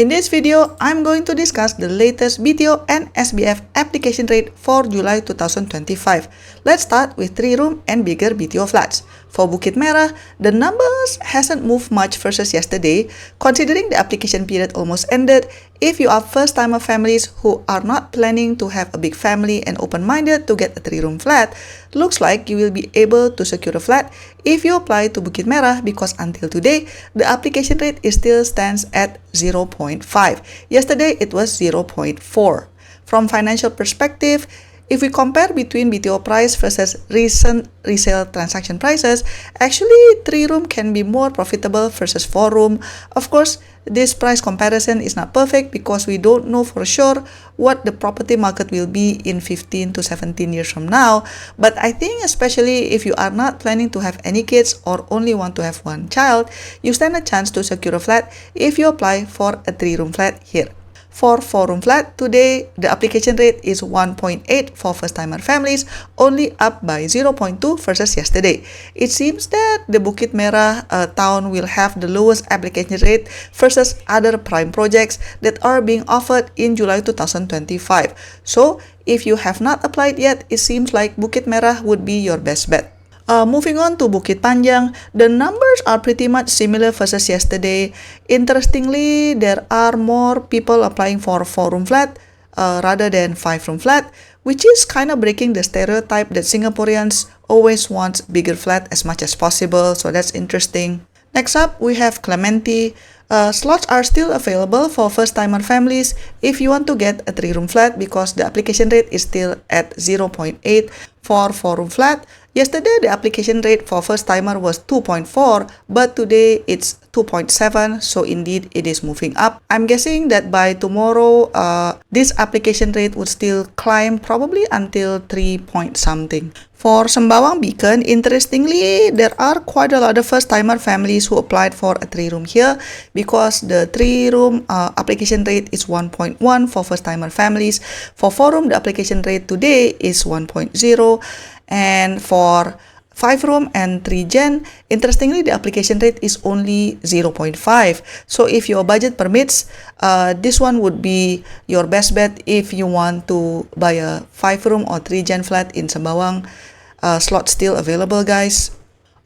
In this video, I'm going to discuss the latest BTO and SBF application rate for July 2025. Let's start with 3-room and bigger BTO flats. For Bukit Merah, the numbers hasn't moved much versus yesterday, considering the application period almost ended. If you are first-timer families who are not planning to have a big family and open-minded to get a 3-room flat, looks like you will be able to secure a flat if you apply to Bukit Merah, because until today, the application rate still stands at 0.5. Yesterday, it was 0.4. From financial perspective, if we compare between BTO price versus recent resale transaction prices, actually 3-room can be more profitable versus 4-room. Of course, this price comparison is not perfect because we don't know for sure what the property market will be in 15 to 17 years from now. But I think especially if you are not planning to have any kids or only want to have one child, you stand a chance to secure a flat if you apply for a 3-room flat here. For 4-room flat, today, the application rate is 1.8 for first-timer families, only up by 0.2 versus yesterday. It seems that the Bukit Merah town will have the lowest application rate versus other prime projects that are being offered in July 2025. So, if you have not applied yet, it seems like Bukit Merah would be your best bet. Moving on to Bukit Panjang, the numbers are pretty much similar versus yesterday. Interestingly, there are more people applying for 4-room flat rather than 5-room flat, which is kind of breaking the stereotype that Singaporeans always want bigger flat as much as possible, so that's interesting. Next up, we have Clementi. Slots are still available for first-timer families if you want to get a 3-room flat because the application rate is still at 0.8 for 4-room flat. Yesterday, the application rate for first-timer was 2.4, but today it's 2.7, so indeed it is moving up. I'm guessing that by tomorrow, this application rate would still climb probably until 3 point something. For Sembawang Beacon, interestingly, there are quite a lot of first-timer families who applied for a 3-room here because the 3-room application rate is 1.1 for first-timer families. For 4-room, the application rate today is 1.0. And for 5-room and 3-gen, interestingly, the application rate is only 0.5. So if your budget permits, this one would be your best bet if you want to buy a 5-room or 3-gen flat in Sembawang. Slot still available, guys.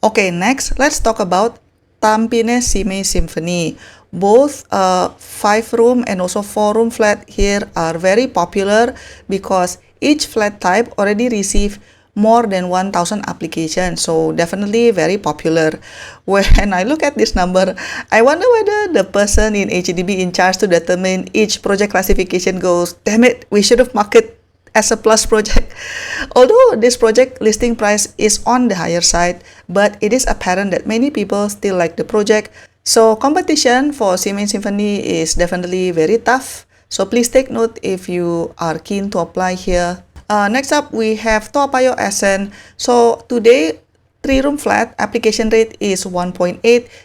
Okay, next, let's talk about Tampines Simei Symphony. Both 5-room and also 4-room flat here are very popular because each flat type already received more than 1,000 applications, so definitely very popular. When I look at this number, I wonder whether the person in HDB in charge to determine each project classification goes, damn it, we should have marked it as a plus project. Although this project listing price is on the higher side, but it is apparent that many people still like the project. So competition for Simei Symphony is definitely very tough. So please take note if you are keen to apply here. Next up, we have Toa Payoh SN. So today, 3-room flat application rate is 1.8.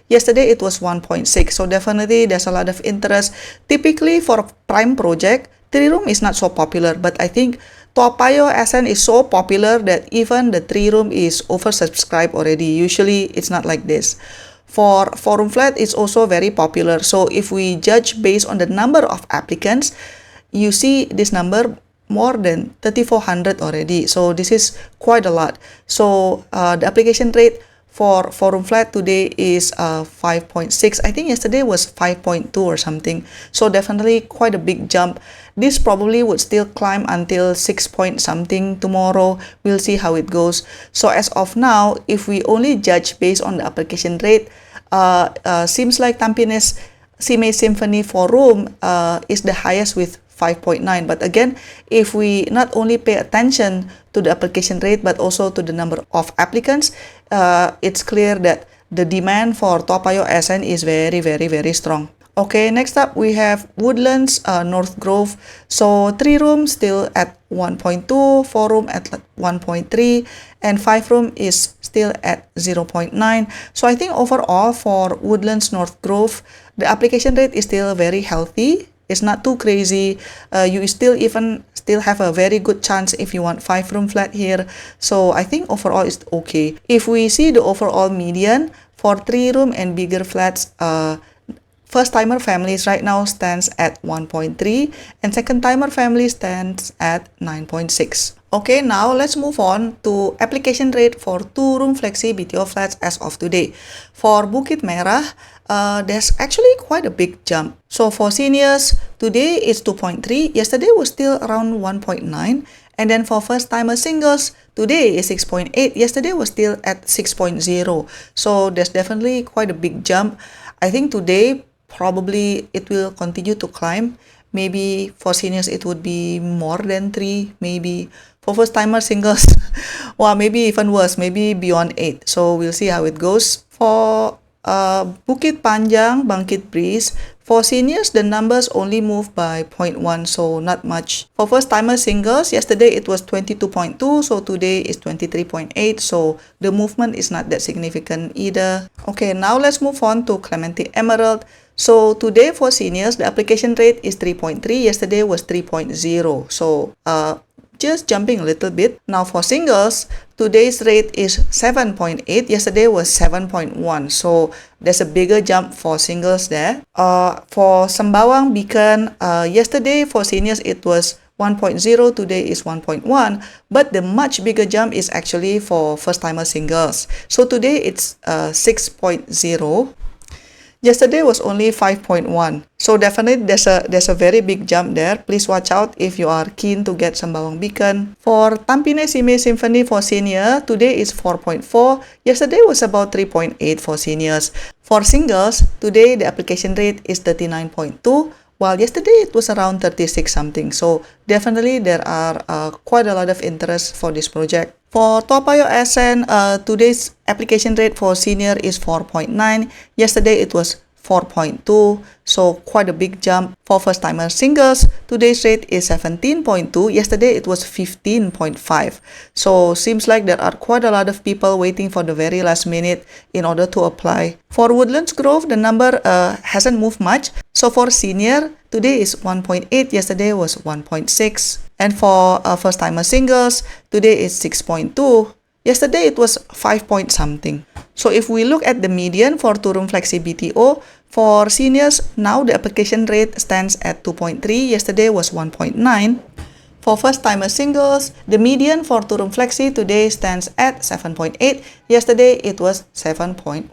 Yesterday, it was 1.6. So definitely, there's a lot of interest. Typically, for a prime project, 3-room is not so popular. But I think Toa Payoh SN is so popular that even the 3-room is oversubscribed already. Usually, it's not like this. For 4-room flat, it's also very popular. So if we judge based on the number of applicants, you see this number more than 3,400 already. So this is quite a lot. So the application rate for 4-room flat today is 5.6. I think yesterday was 5.2 or something. So definitely quite a big jump. This probably would still climb until 6 point something tomorrow. We'll see how it goes. So as of now, if we only judge based on the application rate, seems like Tampines Simei Symphony 4-room is the highest with 5.9. But again, if we not only pay attention to the application rate but also to the number of applicants, it's clear that the demand for Toa Payoh SN is very, very, very strong. Okay, next up we have Woodlands North Grove. So 3-room still at 1.2, 4-room at 1.3, and 5-room is still at 0.9. So I think overall for Woodlands North Grove, the application rate is still very healthy. It's not too crazy. You still have a very good chance if you want 5-room flat here. So I think overall it's okay. If we see the overall median for 3-room and bigger flats, first-timer families right now stands at 1.3 and second-timer family stands at 9.6. Okay, now let's move on to application rate for 2-room flexi BTO flats as of today. For Bukit Merah, there's actually quite a big jump. So for seniors, today it's 2.3, yesterday was still around 1.9. And then for first-timer singles, today is 6.8, yesterday was still at 6.0. So there's definitely quite a big jump. I think today, probably it will continue to climb. Maybe for seniors, it would be more than 3, maybe. For first-timer singles, well, maybe even worse, maybe beyond 8. So we'll see how it goes. For Bukit Panjang, Bangkit Breeze, for seniors, the numbers only move by 0.1, so not much. For first-timer singles, yesterday it was 22.2, so today is 23.8, so the movement is not that significant either. Okay, now let's move on to Clementi Emerald. So today for seniors, the application rate is 3.3, yesterday was 3.0, so just jumping a little bit. Now for singles, today's rate is 7.8, yesterday was 7.1, so there's a bigger jump for singles there. For Sembawang Beacon, yesterday for seniors it was 1.0, today is 1.1, but the much bigger jump is actually for first-timer singles. So today it's 6.0. Yesterday was only 5.1. So definitely there's a very big jump there. Please watch out if you are keen to get Sembawang Beacon. For Tampine Sime Symphony for senior, today is 4.4. Yesterday was about 3.8 for seniors. For singles, today the application rate is 39.2. While yesterday it was around 36 something. So definitely there are quite a lot of interest for this project. For Toa Payoh SN, today's application rate for senior is 4.9. Yesterday it was 4.2, so quite a big jump. For first-timer singles, today's rate is 17.2. Yesterday it was 15.5. So seems like there are quite a lot of people waiting for the very last minute in order to apply. For Woodlands Grove, the number hasn't moved much. So for senior, today is 1.8, yesterday was 1.6. And for first-timer singles, today is 6.2. Yesterday it was 5 point something. So if we look at the median for 2-room flexi BTO, for seniors, now the application rate stands at 2.3. Yesterday was 1.9. For first-timer singles, the median for 2-room flexi today stands at 7.8. Yesterday, it was 7.1.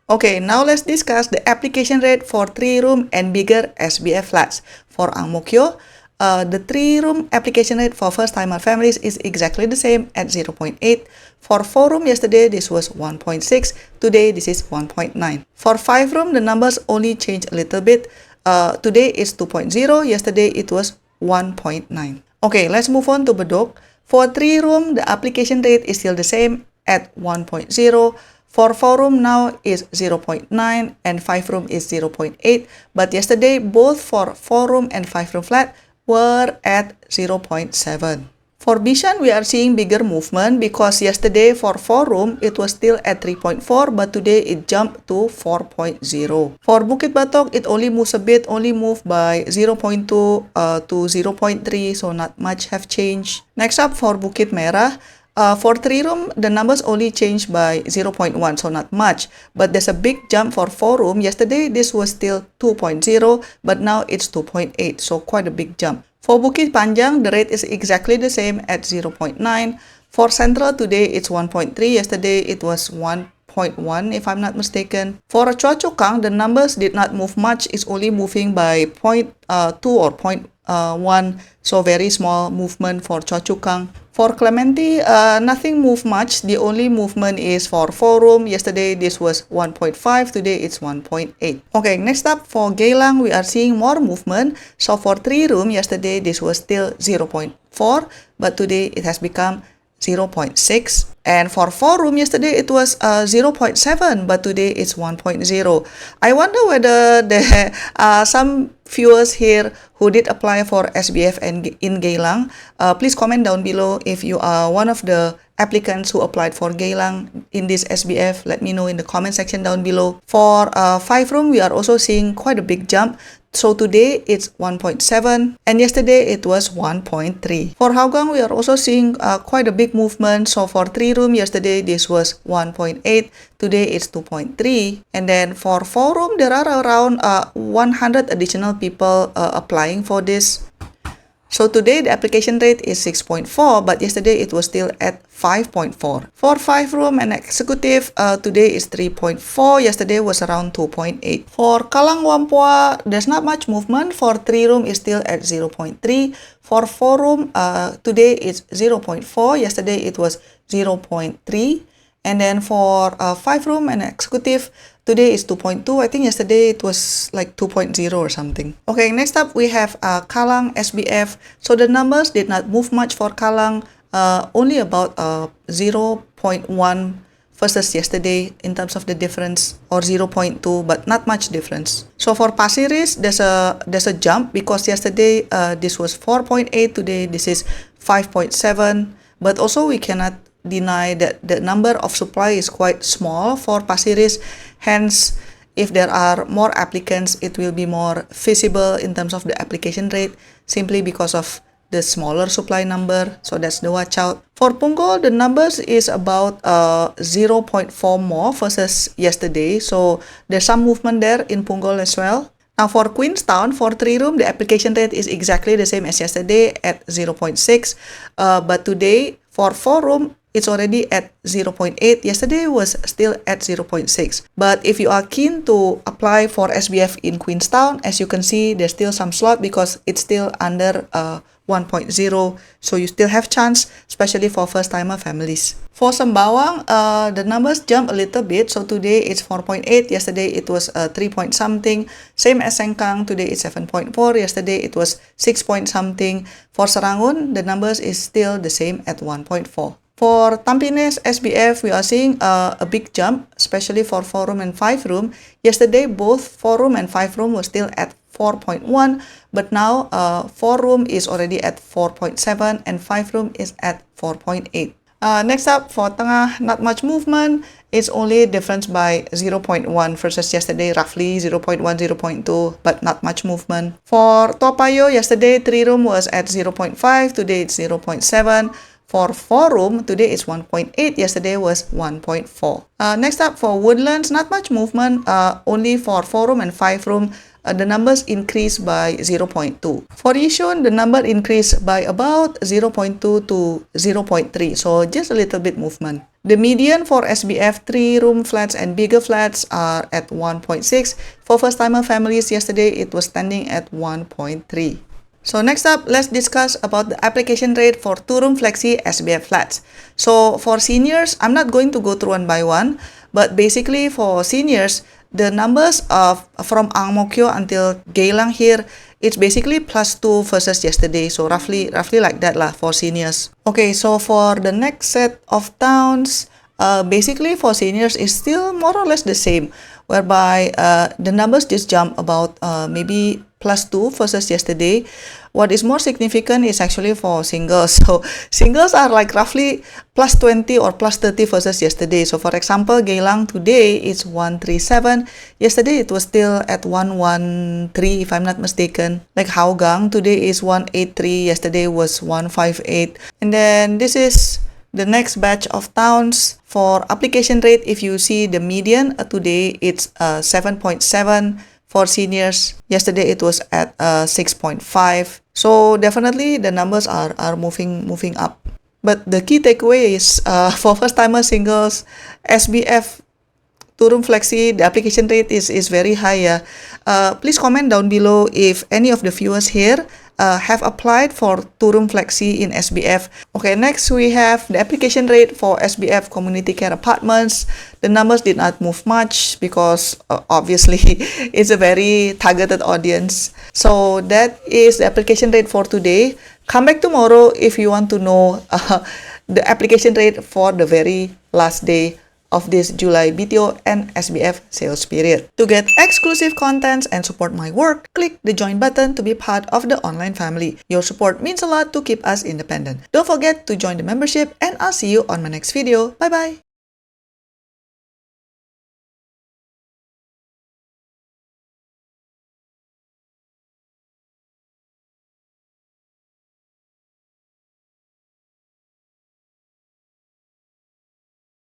Okay, now let's discuss the application rate for 3-room and bigger SBF flats. For Ang Mo Kio, the 3-room application rate for first-timer families is exactly the same at 0.8. For 4-room, yesterday this was 1.6. Today, this is 1.9. For 5-room, the numbers only change a little bit. Today is 2.0. Yesterday, it was 1.9. Okay, let's move on to Bedok. For 3-room, the application rate is still the same at 1.0. For 4-room now is 0.9 and 5-room is 0.8. But yesterday, both for 4-room and 5-room flat were at 0.7. For Bishan, we are seeing bigger movement because yesterday for 4-room, it was still at 3.4, but today it jumped to 4.0. For Bukit Batok, it only moves a bit, only moved by 0.2 to 0.3, so not much have changed. Next up, for Bukit Merah, for 3-room, the numbers only changed by 0.1, so not much. But there's a big jump for 4-room. Yesterday, this was still 2.0, but now it's 2.8, so quite a big jump. For Bukit Panjang, the rate is exactly the same at 0.9. For Central, today it's 1.3. Yesterday, it was 1.1, if I'm not mistaken. For Choa Chu Kang, the numbers did not move much. It's only moving by 0.2 or 0.1. So very small movement for Choa Chu Kang. For Clementi, nothing moved much. The only movement is for 4-room. Yesterday, this was 1.5. Today, it's 1.8. Okay, next up, for Geylang, we are seeing more movement. So for 3-room, yesterday, this was still 0.4. But today, it has become 0.6. And for 4-room, yesterday it was 0.7, but today it's 1.0. I wonder whether there are some viewers here who did apply for SBF and in Geylang. Please comment down below if you are one of the applicants who applied for Geylang in this SBF? Let me know in the comment section down below. For 5-room, we are also seeing quite a big jump. So today it's 1.7 and yesterday it was 1.3. For Hougang, we are also seeing quite a big movement. So for 3-room, yesterday this was 1.8, today it's 2.3. And then for 4-room, there are around 100 additional people applying for this. So today the application rate is 6.4, but yesterday it was still at 5.4. For 5-room and executive, today is 3.4, yesterday was around 2.8. For Kallang Whampoa, there's not much movement. For 3-room is still at 0.3. For 4-room, today it's 0.4, yesterday it was 0.3. And then for 5-room and executive, today is 2.2. I think yesterday it was like 2.0 or something. Okay, next up we have Kallang SBF. So the numbers did not move much for Kallang, only about 0.1 versus yesterday in terms of the difference, or 0.2, but not much difference. So for Pasir Ris, there's a jump because yesterday this was 4.8, today this is 5.7, but also we cannot deny that the number of supply is quite small for Pasir Ris. Hence, if there are more applicants, it will be more feasible in terms of the application rate, simply because of the smaller supply number. So that's the watch out. For Punggol, the numbers is about 0.4 more versus yesterday. So there's some movement there in Punggol as well. Now for Queenstown, for 3-room, the application rate is exactly the same as yesterday at 0.6. But today, for 4-room, it's already at 0.8. Yesterday was still at 0.6. But if you are keen to apply for SBF in Queenstown, as you can see, there's still some slot because it's still under 1.0. So you still have chance, especially for first-timer families. For Sembawang, the numbers jump a little bit. So today it's 4.8. Yesterday it was 3 point something. Same as Sengkang. Today it's 7.4. Yesterday it was 6 point something. For Serangoon, the numbers is still the same at 1.4. For Tampines SBF, we are seeing a big jump, especially for 4-room and 5-room. Yesterday, both 4-room and 5-room were still at 4.1, but now 4-room is already at 4.7 and 5-room is at 4.8. Next up, for Tengah, not much movement. It's only difference by 0.1 versus yesterday, roughly 0.1, 0.2, but not much movement. For Toa Payoh, yesterday 3-room was at 0.5, today it's 0.7. For 4-room, today it's 1.8, yesterday was 1.4. Next up, for Woodlands, not much movement, only for 4-room and 5-room, the numbers increased by 0.2. For Yishun, the number increased by about 0.2 to 0.3, so just a little bit movement. The median for SBF 3-room flats and bigger flats are at 1.6. For first-timer families, yesterday it was standing at 1.3. So next up, let's discuss about the application rate for 2-room flexi SBF flats. So for seniors, I'm not going to go through one by one, but basically for seniors, the numbers of from Ang Mo Kio until Geylang here, it's basically +2 versus yesterday. So roughly like that lah for seniors. Okay, so for the next set of towns, basically for seniors is still more or less the same, whereby the numbers just jump about maybe +2 versus yesterday. What is more significant is actually for singles. So singles are like roughly +20 or +30 versus yesterday. So for example, Geylang today is 137. Yesterday it was still at 113 if I'm not mistaken. Like Hougang today is 183. Yesterday was 158. And then this is the next batch of towns. For application rate, if you see the median, today it's 7.7 for seniors. Yesterday it was at 6.5. So definitely the numbers are moving up. But the key takeaway is for first-timer singles, SBF 2-room flexi, the application rate is very high. Please comment down below if any of the viewers here have applied for 2-room flexi in SBF. Okay, next we have the application rate for SBF community care apartments. The numbers did not move much because obviously it's a very targeted audience. So that is the application rate for today. Come back tomorrow if you want to know the application rate for the very last day of this July BTO and SBF sales period. To get exclusive contents and support my work, click the join button to be part of the online family. Your support means a lot to keep us independent. Don't forget to join the membership, and I'll see you on my next video. Bye bye!